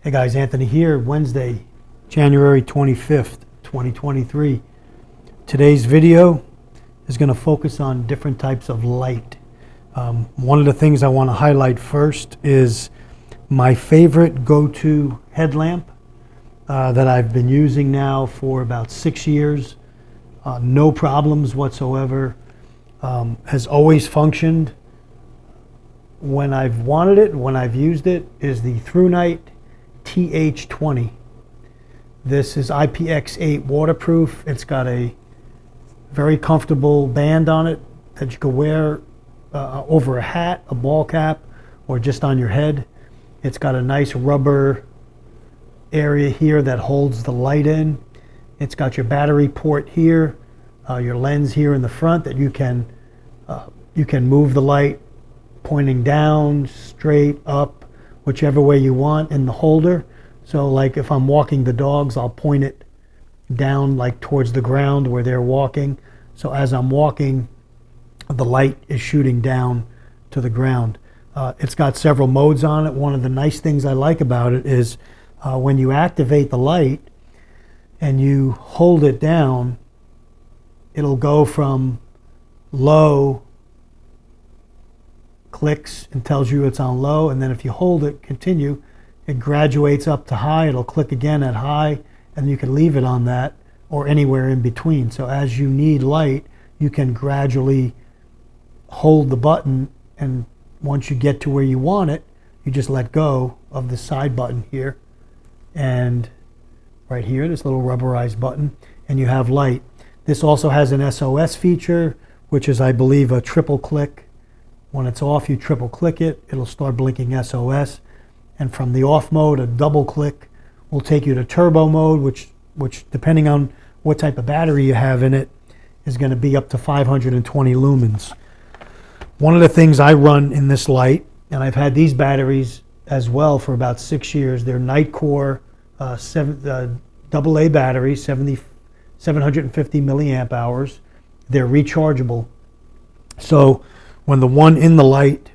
Hey guys, Anthony here, Wednesday, January 25th, 2023. Today's video is going to focus on different types of light. One of the things I want to highlight first is my favorite go-to headlamp that I've been using now for about 6 years. No problems whatsoever. Has always functioned when I've wanted it, when I've used it, is the Thrunite TH20. This is IPX8 waterproof. It's got a very comfortable band on it that you can wear over a hat, a ball cap, or just on your head. It's got a nice rubber area here that holds the light in. It's got your battery port here, your lens here in the front that you can move the light pointing down, straight, up, whichever way you want in the holder. So like if I'm walking the dogs, I'll point it down like towards the ground where they're walking. So as I'm walking, the light is shooting down to the ground. It's got several modes on it. One of the nice things I like about it is when you activate the light and you hold it down, it'll go from low, clicks and tells you it's on low, and then if you hold it, continue, it graduates up to high. It'll click again at high, and you can leave it on that or anywhere in between. So as you need light, you can gradually hold the button, and once you get to where you want it, you just let go of the side button here, and right here, this little rubberized button, and you have light. This also has an SOS feature, which is, I believe, a triple click. When it's off, you triple click it, it'll start blinking SOS. And from the off mode, a double click will take you to turbo mode, which depending on what type of battery you have in it, is going to be up to 520 lumens. One of the things I run in this light, and I've had these batteries as well for about 6 years, they're Nightcore AA batteries, 750 milliamp hours. They're rechargeable. So when the one in the light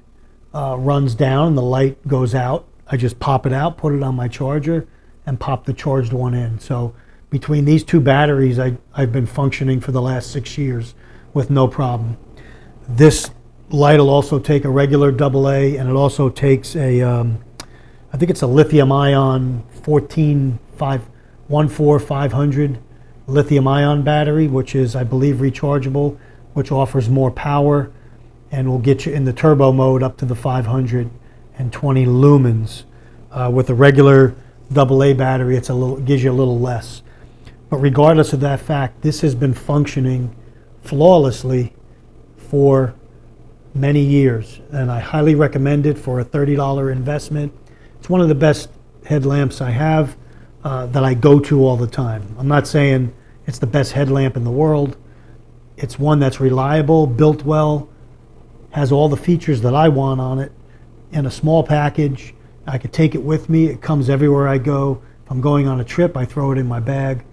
runs down and the light goes out, I just pop it out, put it on my charger, and pop the charged one in. So between these two batteries, I've been functioning for the last 6 years with no problem. This light will also take a regular AA, and it also takes a, I think it's a lithium-ion 14500 lithium-ion battery, which is, I believe, rechargeable, which offers more power and will get you in the turbo mode up to the 520 lumens. With a regular AA battery, it gives you a little less. But regardless of that fact, this has been functioning flawlessly for many years, and I highly recommend it for a $30 investment. It's one of the best headlamps I have that I go to all the time. I'm not saying it's the best headlamp in the world. It's one that's reliable, built well, has all the features that I want on it in a small package. I could take it with me. It comes everywhere I go. If I'm going on a trip, I throw it in my bag.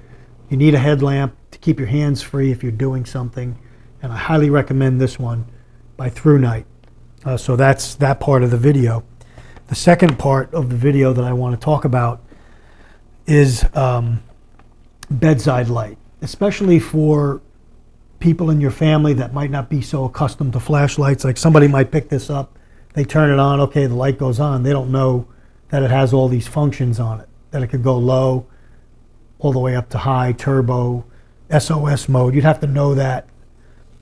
You need a headlamp to keep your hands free if you're doing something, and I highly recommend this one by Thrunite. So that's that part of the video. The second part of the video that I want to talk about is bedside light, especially for people in your family that might not be so accustomed to flashlights. Like somebody might pick this up, they turn it on, okay, the light goes on. They don't know that it has all these functions on it, that it could go low, all the way up to high, turbo, SOS mode. You'd have to know that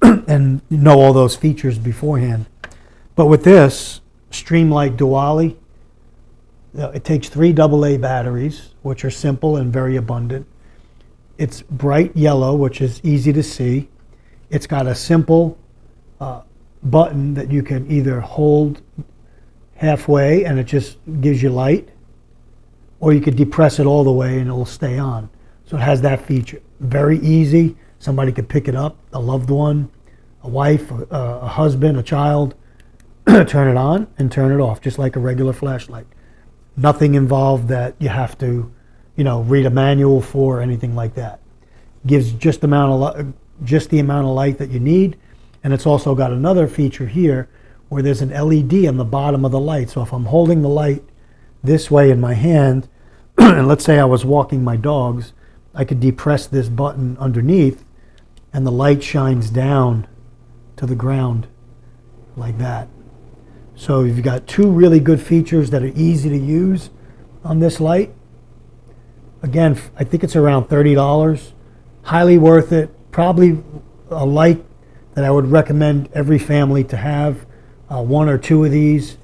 and know all those features beforehand. But with this Streamlight Duali, it takes 3 AA batteries, which are simple and very abundant. It's bright yellow, which is easy to see. It's got a simple button that you can either hold halfway and it just gives you light, or you could depress it all the way and it will stay on. So it has that feature. Very easy. Somebody could pick it up, a loved one, a wife, a husband, a child, turn it on and turn it off, just like a regular flashlight. Nothing involved that you have to, read a manual for or anything like that. Gives just the amount of light that you need, and it's also got another feature here where there's an LED on the bottom of the light. So if I'm holding the light this way in my hand, and let's say I was walking my dogs, I could depress this button underneath and the light shines down to the ground like that. So you've got two really good features that are easy to use on this light. Again, I think it's around $30. Highly worth it. Probably a light that I would recommend every family to have. One or two of these,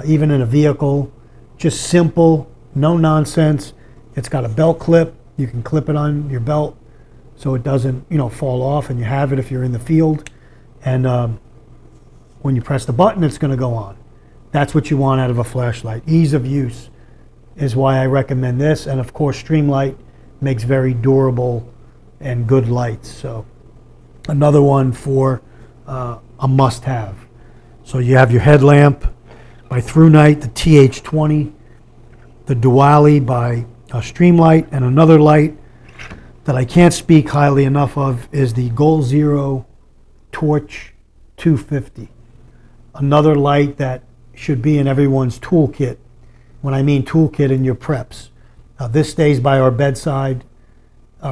even in a vehicle. Just simple, no nonsense. It's got a belt clip. You can clip it on your belt so it doesn't, fall off, and you have it if you're in the field. And when you press the button, it's going to go on. That's what you want out of a flashlight. Ease of use is why I recommend this. And of course, Streamlight makes very durable and good lights. So another one for a must-have. So you have your headlamp by Thrunite, the TH20, the Duali by Streamlight, and another light that I can't speak highly enough of is the Goal Zero Torch 250. Another light that should be in everyone's toolkit. When I mean toolkit, in your preps. This stays by our bedside,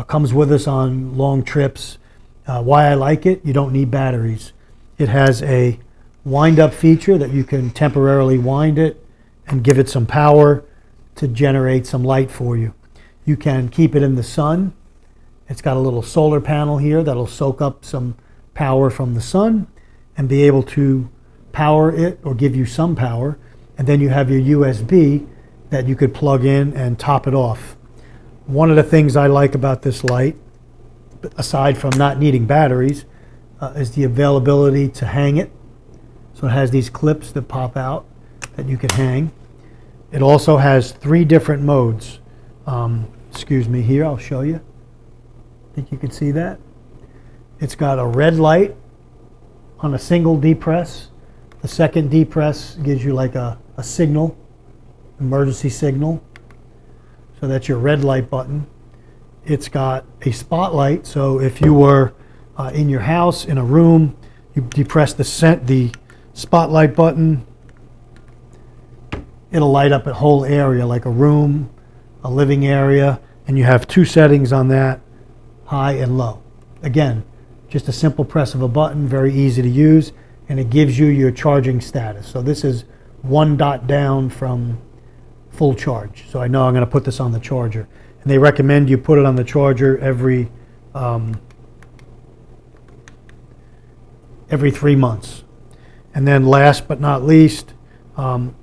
comes with us on long trips. Why I like it, you don't need batteries. It has a wind-up feature that you can temporarily wind it and give it some power to generate some light for you. You can keep it in the sun. It's got a little solar panel here that'll soak up some power from the sun and be able to power it or give you some power. And then you have your USB that you could plug in and top it off. One of the things I like about this light, aside from not needing batteries, is the availability to hang it. So it has these clips that pop out that you can hang. It also has 3 different modes. Excuse me, here, I'll show you. I think you can see that. It's got a red light on a single depress. The second depress gives you like a signal, emergency signal. So that's your red light button. It's got a spotlight, so if you were in your house, in a room, you depress the spotlight button, it'll light up a whole area, like a room, a living area, and you have 2 settings on that, high and low. Again, just a simple press of a button, very easy to use, and it gives you your charging status. So this is 1 dot down from full charge. So I know I'm going to put this on the charger. And they recommend you put it on the charger every 3 months. And then last but not least,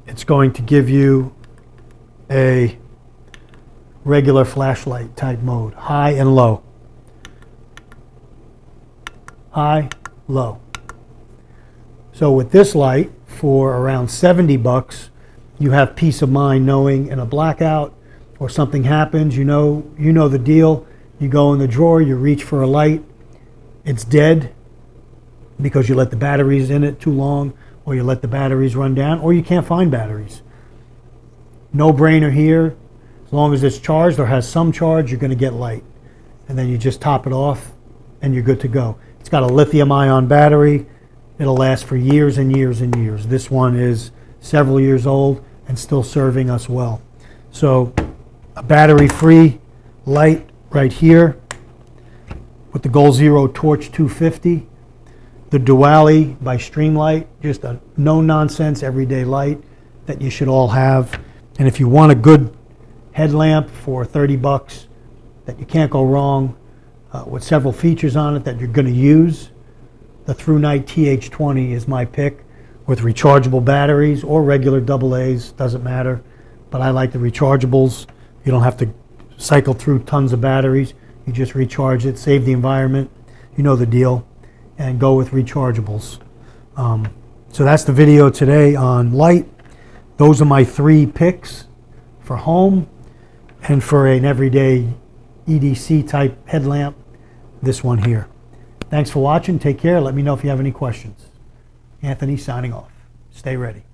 it's going to give you a regular flashlight type mode, high and low. High, low. So with this light, for around $70, you have peace of mind knowing in a blackout or something happens, you know the deal. You go in the drawer, you reach for a light, it's dead because you let the batteries in it too long, or you let the batteries run down, or you can't find batteries. No brainer here. As long as it's charged or has some charge, you're going to get light. And then you just top it off and you're good to go. It's got a lithium-ion battery. It'll last for years and years and years. This one is several years old and still serving us well. So a battery-free light right here with the Goal Zero Torch 250. The Duali by Streamlight, just a no-nonsense everyday light that you should all have. And if you want a good headlamp for $30 that you can't go wrong, with several features on it that you're going to use, the Thrunite TH20 is my pick, with rechargeable batteries or regular AA's, doesn't matter. But I like the rechargeables. You don't have to cycle through tons of batteries. You just recharge it, save the environment. You know the deal. And go with rechargeables. So that's the video today on light. Those are my 3 picks for home, and for an everyday EDC type headlamp, this one here. Thanks for watching. Take care. Let me know if you have any questions. Anthony signing off. Stay ready.